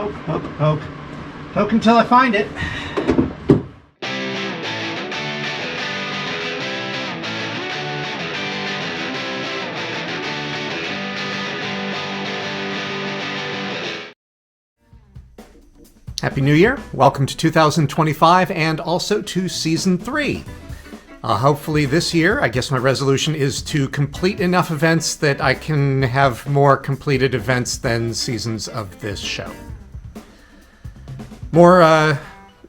Poke, poke, poke. Poke until I find it. Happy New Year. Welcome to 2025 and also to Season 3. Hopefully this year, I guess my resolution is to complete enough events that I can have more completed events than seasons of this show. More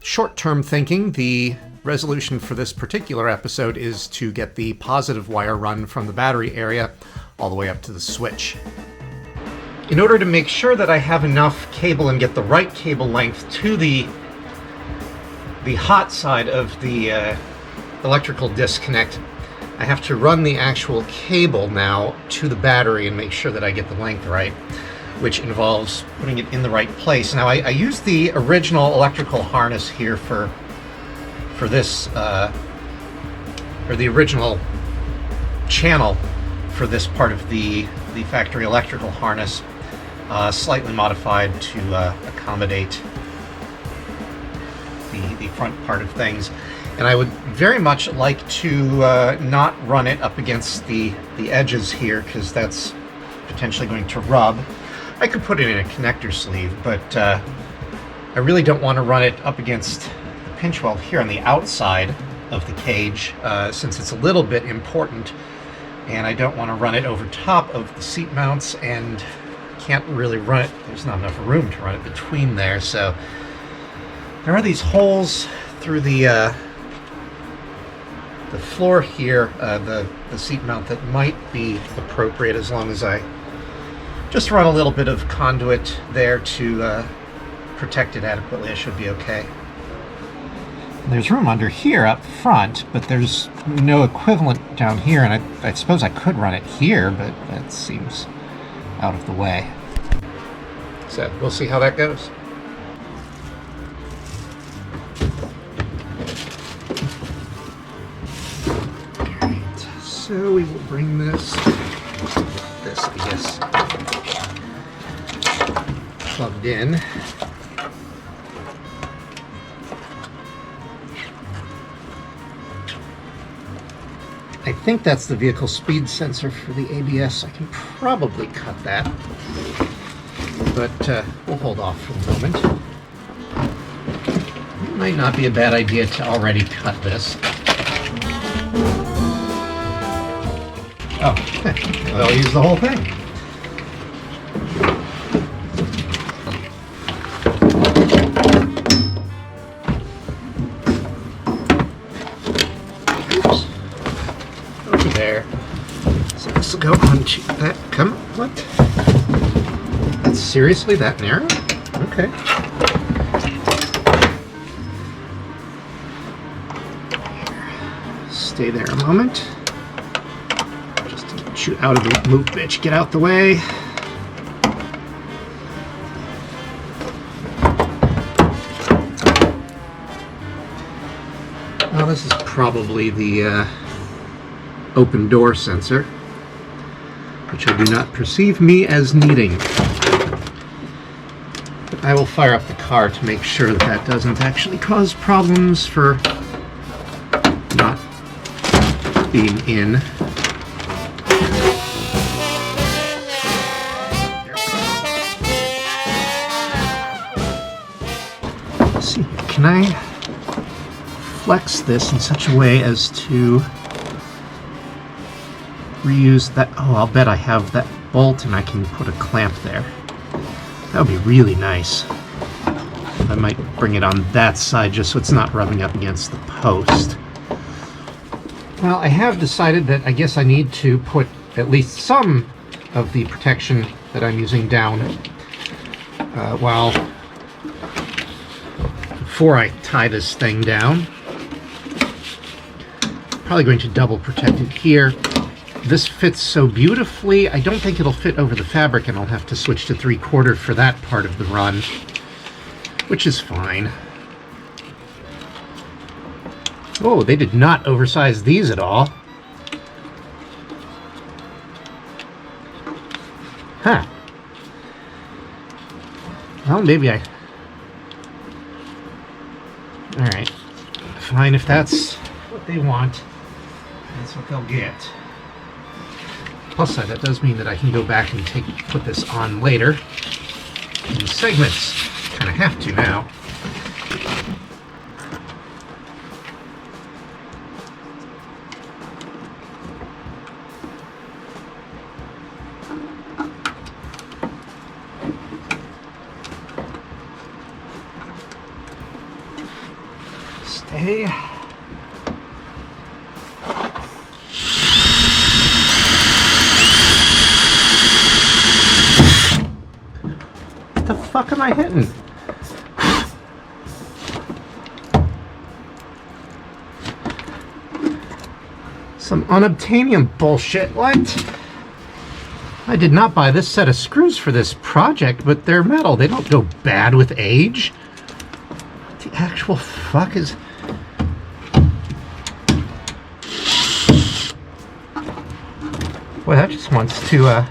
short-term thinking, the resolution for this particular episode is to get the positive wire run from the battery area all the way up to the switch. In order to make sure that I have enough cable and get the right cable length to the hot side of the electrical disconnect, I have to run the actual cable now to the battery and make sure that I get the length right, which involves putting it in the right place. Now I use the original electrical harness here for this, or the original channel for this part of the factory electrical harness, slightly modified to accommodate the front part of things. And I would very much like to not run it up against the edges here, because that's potentially going to rub. I could put it in a connector sleeve, but I really don't want to run it up against the pinch weld here on the outside of the cage, since it's a little bit important, and I don't want to run it over top of the seat mounts, and can't really run it. There's not enough room to run it between there, so there are these holes through the floor here, the seat mount, that might be appropriate as long as I just run a little bit of conduit there to protect it adequately. I should be okay. There's room under here up front, but there's no equivalent down here, and I suppose I could run it here, but that seems out of the way. So we'll see how that goes. So we will bring this, I guess, plugged in. I think that's the vehicle speed sensor for the ABS. I can probably cut that, but we'll hold off for the moment. It might not be a bad idea to already cut this. Oh, well, I'll use the whole thing. Oops. Over there. So this will go onto that. Come on, what? That's seriously that narrow? Okay. Stay there a moment. Shoot out of the move, bitch. Get out the way. Well, this is probably the open door sensor, which I do not perceive me as needing. But I will fire up the car to make sure that that doesn't actually cause problems for not being in. Can I flex this in such a way as to reuse that? Oh, I'll bet I have that bolt and I can put a clamp there. That would be really nice. I might bring it on that side just so it's not rubbing up against the post. Well, I have decided that I guess I need to put at least some of the protection that I'm using down before I tie this thing down. Probably going to double protect it here. This fits so beautifully, I don't think it'll fit over the fabric, and I'll have to switch to 3/4 for that part of the run, which is fine. Oh, they did not oversize these at all. Huh. Well, maybe I... Alright. Fine, if that's what they want, that's what they'll get. Plus side, that does mean that I can go back and put this on later in segments. Kind of have to now. Stay. What the fuck am I hitting? Some unobtainium bullshit. What? I did not buy this set of screws for this project, but they're metal. They don't go bad with age. What the actual fuck is... Boy, that just wants to,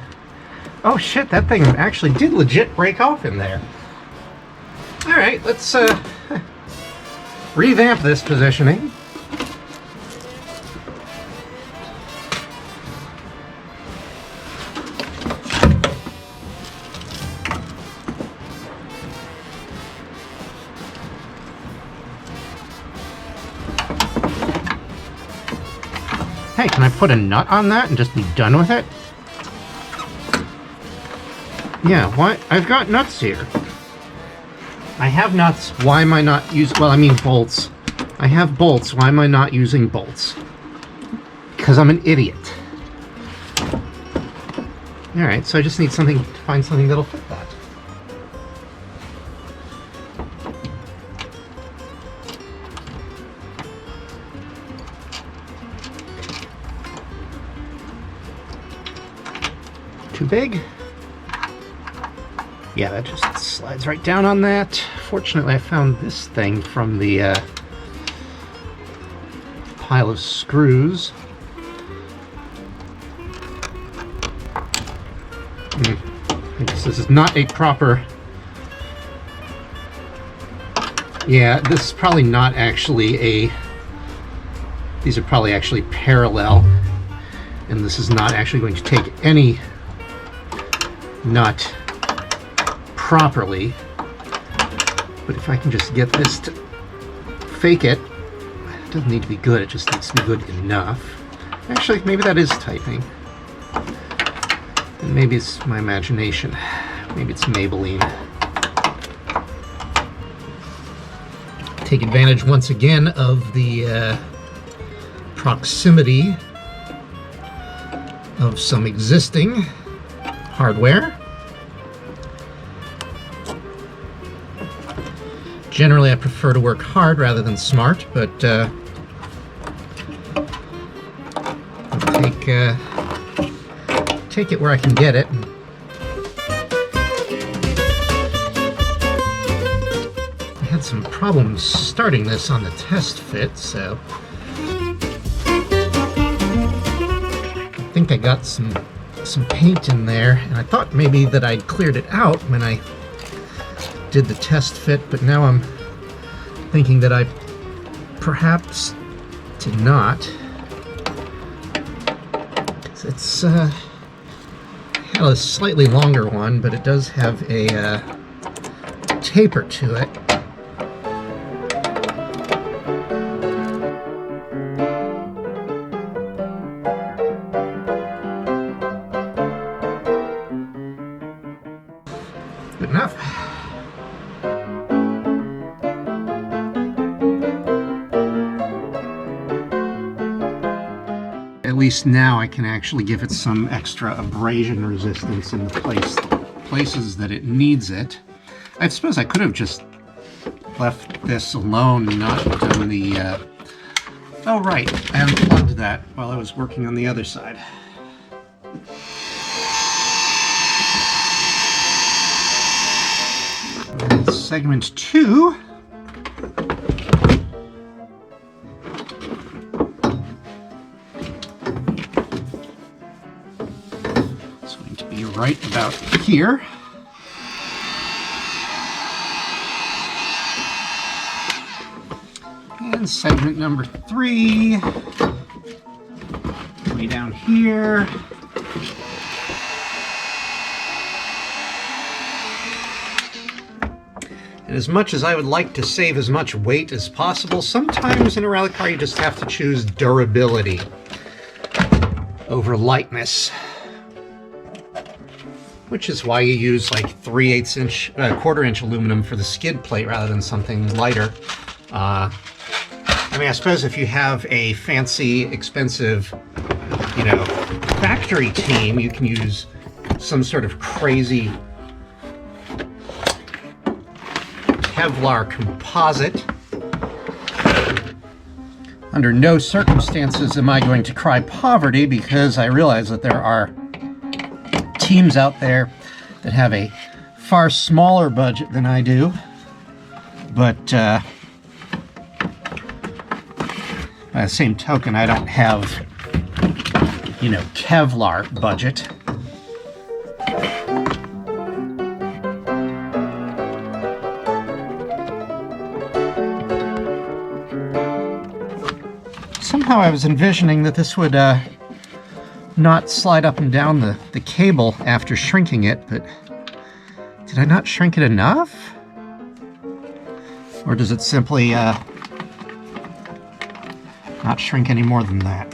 Oh shit, that thing actually did legit break off in there. Alright, let's, revamp this positioning. Hey, can I put a nut on that and just be done with it? Yeah, what? I've got nuts here. I have nuts. Why am I not using... Well, I mean bolts. I have bolts. Why am I not using bolts? Because I'm an idiot. Alright, so I just need something to find something that'll fit that. Too big? Yeah, that just slides right down on that. Fortunately, I found this thing from the pile of screws. I guess this is not a proper... Yeah, this is probably not actually a... These are probably actually parallel. And this is not actually going to take any nut properly. But if I can just get this to fake it, it doesn't need to be good, it just needs to be good enough. Actually, maybe that is tightening. And maybe it's my imagination. Maybe it's Maybelline. Take advantage once again of the proximity of some existing hardware. Generally, I prefer to work hard rather than smart, but take it where I can get it. I had some problems starting this on the test fit, so I think I got some paint in there, and I thought maybe that I'd cleared it out when I did the test fit, but now I'm thinking that I perhaps did not. It's had a slightly longer one, but it does have a taper to it. Good enough. At least now I can actually give it some extra abrasion resistance in the places that it needs it. I suppose I could have just left this alone and not done the... Oh right, I unplugged that while I was working on the other side. Segment 2. It's going to be right about here. And segment number 3, way down here. And as much as I would like to save as much weight as possible, sometimes in a rally car you just have to choose durability over lightness. Which is why you use like 3/8 inch, quarter-inch aluminum for the skid plate rather than something lighter. I mean, I suppose if you have a fancy, expensive, you know, factory team, you can use some sort of crazy Kevlar composite. Under no circumstances am I going to cry poverty, because I realize that there are teams out there that have a far smaller budget than I do. But by the same token, I don't have, you know, Kevlar budget. Somehow I was envisioning that this would not slide up and down the cable after shrinking it, but did I not shrink it enough? Or does it simply not shrink any more than that?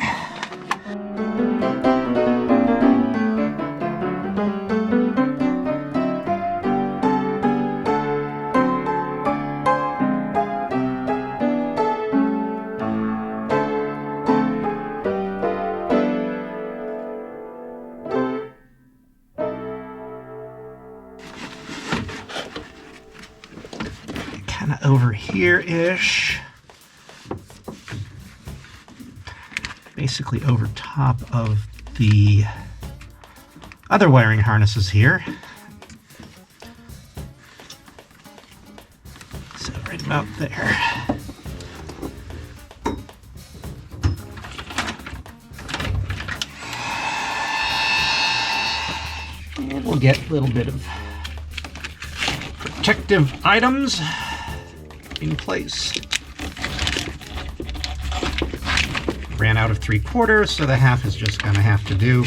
Kind of over here-ish. Basically over top of the other wiring harnesses here. So right about there. And we'll get a little bit of protective items in place. Ran out of 3/4, so the half is just gonna have to do.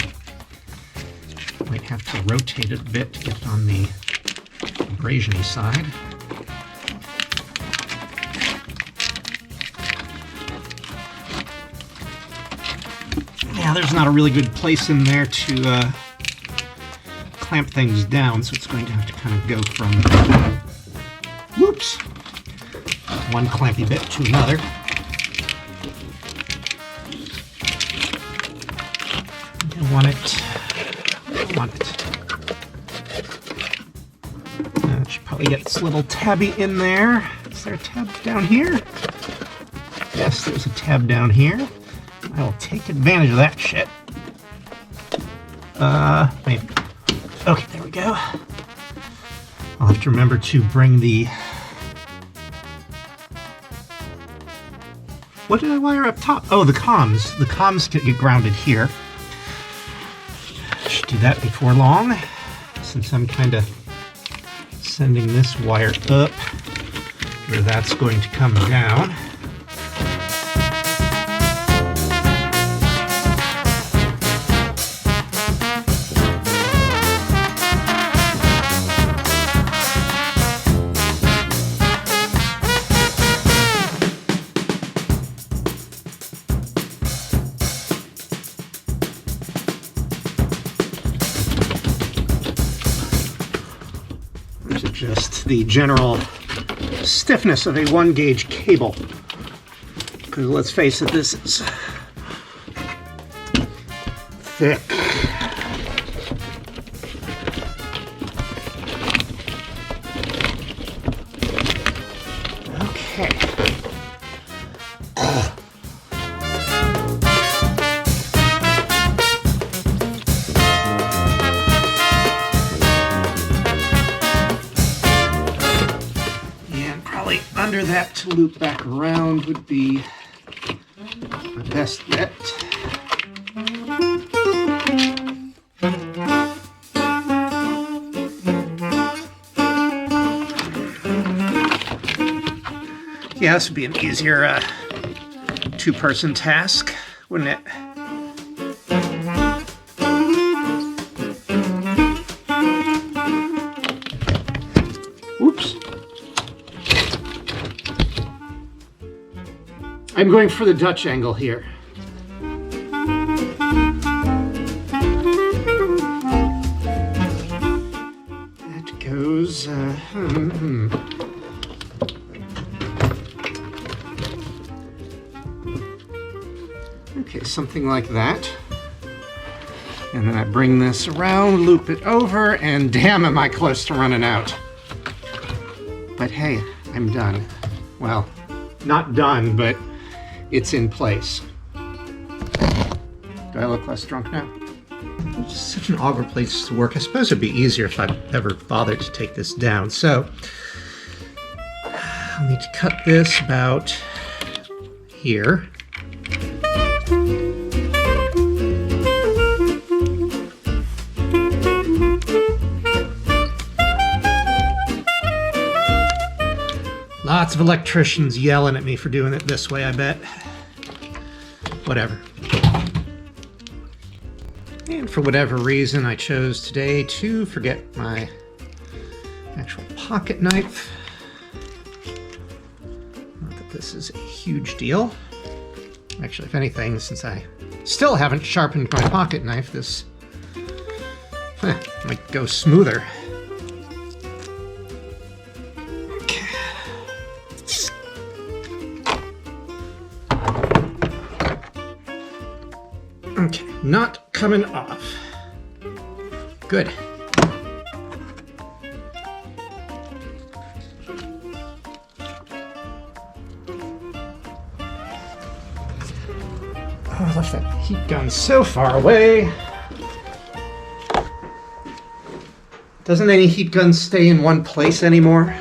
Might have to rotate it a bit to get it on the abrasion-y side. Yeah, there's not a really good place in there to clamp things down, so it's going to have to kind of go from, whoops, one clampy bit to another. I want it. I should probably get this little tabby in there. Is there a tab down here? Yes, there's a tab down here. I will take advantage of that shit. Maybe. Okay, there we go. I'll have to remember to bring the... What did I wire up top? Oh, the comms. The comms get grounded here. Should do that before long, since I'm kind of sending this wire up where that's going to come down. Just the general stiffness of a 1-gauge cable. Because let's face it, this is thick. Okay. Under that to loop back around would be my best bet. Yeah, this would be an easier two-person task, wouldn't it? Oops. I'm going for the Dutch angle here. That goes, Okay, something like that. And then I bring this around, loop it over, and damn am I close to running out. But hey, I'm done. Well, not done, but it's in place. Do I look less drunk now? It's such an awkward place to work. I suppose it'd be easier if I'd ever bothered to take this down. So, I'll need to cut this about here. Lots of electricians yelling at me for doing it this way, I bet. Whatever. And for whatever reason, I chose today to forget my actual pocket knife. Not that this is a huge deal. Actually, if anything, since I still haven't sharpened my pocket knife, this might go smoother. Okay, not coming off. Good. Oh, I left that heat gun so far away. Doesn't any heat gun stay in one place anymore?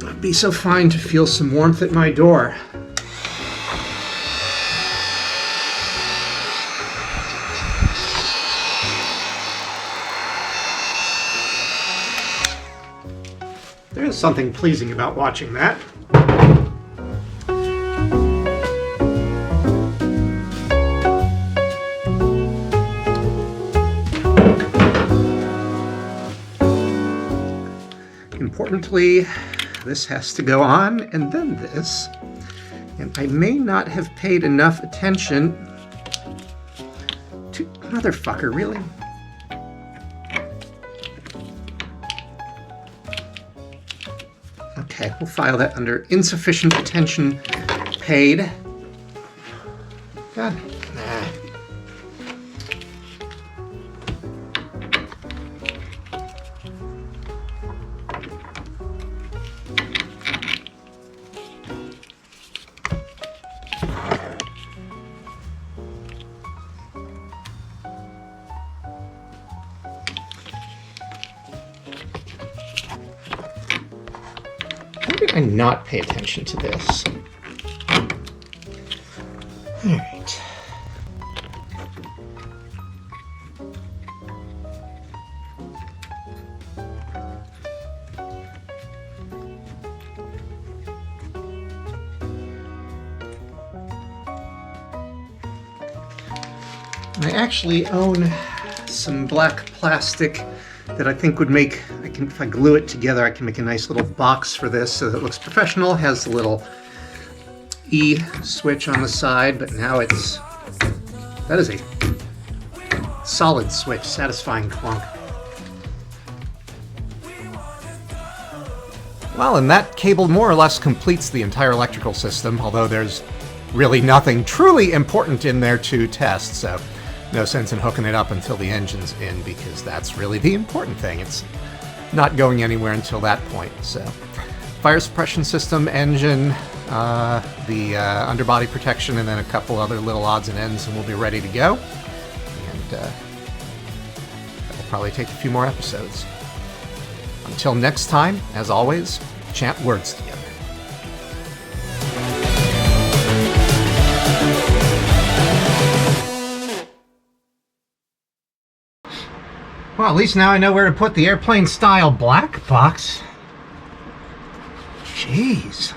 It'd be so fine to feel some warmth at my door. There's something pleasing about watching that. Importantly, this has to go on, and then this. And I may not have paid enough attention to... Motherfucker, really? Okay, we'll file that under insufficient attention paid. God, nah. How did I not pay attention to this? All right. I actually own some black plastic that I think would make, if I glue it together, I can make a nice little box for this so that it looks professional. It has the little E switch on the side, but now that is a solid switch, satisfying clunk. Well, and that cable more or less completes the entire electrical system, although there's really nothing truly important in there to test, so no sense in hooking it up until the engine's in, because that's really the important thing. It's not going anywhere until that point. So, fire suppression system, engine, the underbody protection, and then a couple other little odds and ends, and we'll be ready to go. And that'll probably take a few more episodes. Until next time, as always, chant words together. Well, at least now I know where to put the airplane-style black box. Jeez.